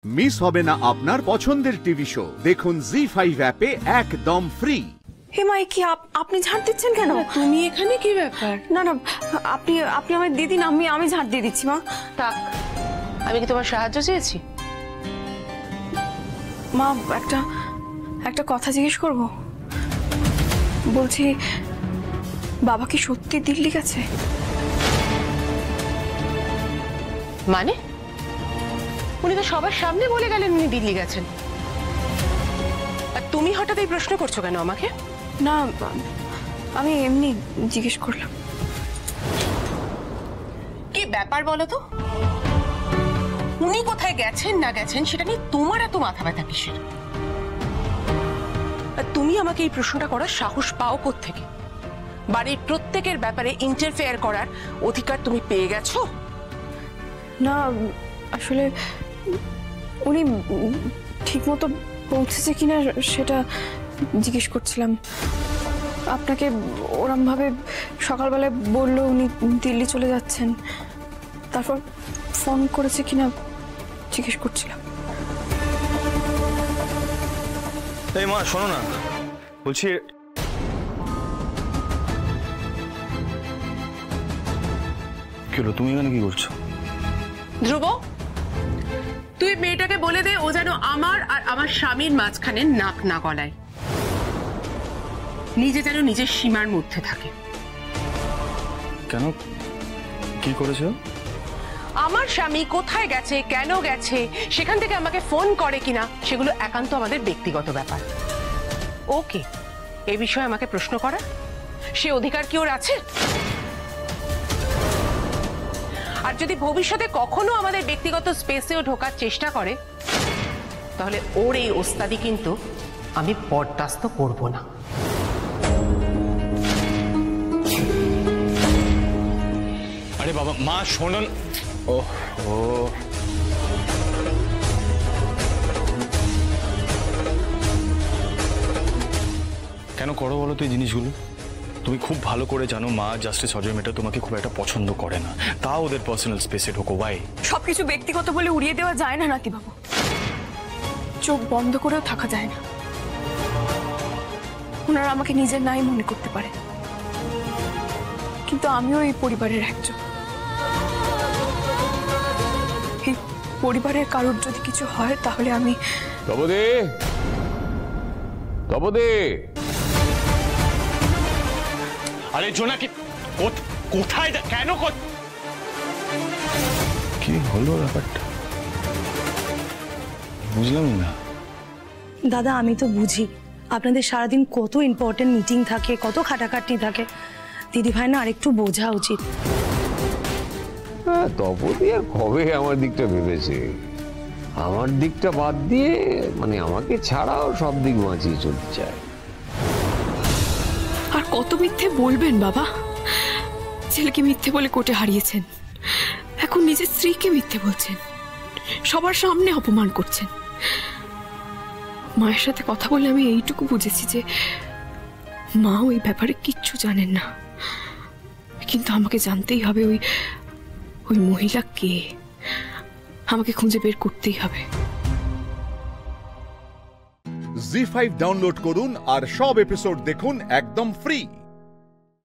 Miss হবে না আপনার পছন্দের টিভি শো। দেখুন জি5 অ্যাপে একদম ফ্রি। হে মাই, কি আপনি ঝাড় দিচ্ছেন কেন? তুমি এখানে কি ব্যাপার? না না, আপনি আপনি আমায় দিয়ে দিন, আমি ঝাড় দিয়ে দিচ্ছি। মা থাক, আমি কি তোমার সাহায্য চেয়েছি? মা, একটা কথা জিজ্ঞেস করব। বলছি, বাবা কি সত্যি দিল্লি গেছে? মানে উনি তো সবার সামনে বলে গেলেন উনি দিল্লি গেছেন, আর তুমি হঠাৎ এই প্রশ্ন করছো কেন আমাকে? না, আমি এমনি জিজ্ঞেস করলাম। কি ব্যাপার বলো তো? উনি কোথায় গেছেন না গেছেন সেটা নিয়ে তোমার এত মাথা ব্যথা কিসের? আর তুমি আমাকে এই প্রশ্নটা করার সাহস পাও কোত্থেকে? বাড়ির প্রত্যেকের ব্যাপারে ইন্টারফেয়ার করার অধিকার তুমি পেয়ে গেছো? না, আসলে উনি ঠিকমতো পৌঁছেছে কিনা সেটা জিজ্ঞেস করছিলাম। আপনাকে ওরম ভাবে সকালবেলায় বললো উনি দিল্লি চলে যাচ্ছেন, তারপর ফোন করেছে কিনা জিজ্ঞেস করছিলাম। এই মা, শোনো না, বলছি কি হলো, তুমি এখানে কি করছো? ধ্রুব, তুই মেয়েটাকে বলে দে ও যেন আমার আর আমার স্বামীর মাঝখানে নাক না গলায়, নিজে যেন নিজের সীমার মধ্যে থাকে। কেন, কি করেছো? আমার স্বামী কোথায় গেছে, কেন গেছে, সেখান থেকে আমাকে ফোন করে কিনা, সেগুলো একান্ত আমাদের ব্যক্তিগত ব্যাপার। ওকে, এই বিষয়ে আমাকে প্রশ্ন করা সে অধিকার কি ওর আছে? আর যদি ভবিষ্যতে কখনো আমাদের ব্যক্তিগত স্পেসেও ঢোকার চেষ্টা করে, তাহলে ওর এই ওস্তাদি কিন্তু আমি বরদাস্ত করব না। আরে বাবা, মা শোনো। ও কেন করো বলো তো এই জিনিসগুলো? তুমি খুব ভালো করে জানো মা জাস্টিস অজয় মেটা তোমাকে খুব একটা পছন্দ করে না, তাও ওদের পার্সোনাল স্পেসে ঢোকো। ভাই, সবকিছু ব্যক্তিগত বলে উড়িয়ে দেওয়া যায় না নাতি বাবু, চোখ বন্ধ করেও থাকা যায় না। ওনারা আমাকে নিজের নাই মনে করতে পারে, কিন্তু আমিও এই পরিবারের একজন। এই পরিবারের কারোর যদি কিছু হয় তাহলে আমি তপদে তপদে। আরে জোনাকি, কোথায় কেন কি হলো ব্যাপারটা বুঝলাম না। দাদা, আমি তো বুঝি আপনাদের সারাদিন কত ইম্পর্টেন্ট মিটিং থাকে, কত খাটাখাটনি থাকে। দিদি ভাই না আরেকটু বোঝা উচিত। তপদি আর কবে আমার দিকটা ভেবেছে? আমার দিকটা বাদ দিয়ে মানে আমাকে ছাড়াও সব দিক বাঁচিয়ে চলতে চায়। আর কত মিথ্যে বলবেন বাবা? ছেলেকে মিথ্যে বলে কোর্টে হারিয়েছেন, এখন নিজের স্ত্রীকে মিথ্যে বলছেন, সবার সামনে অপমান করছেন। মায়ের সাথে কথা বলে আমি এইটুকু বুঝেছি যে মা ওই ব্যাপারে কিচ্ছু জানেন না, কিন্তু আমাকে জানতেই হবে ওই মহিলা কে, আমাকে খুঁজে বের করতেই হবে। জি5 ডাউনলোড করুন আর সব এপিসোড দেখুন একদম ফ্রি।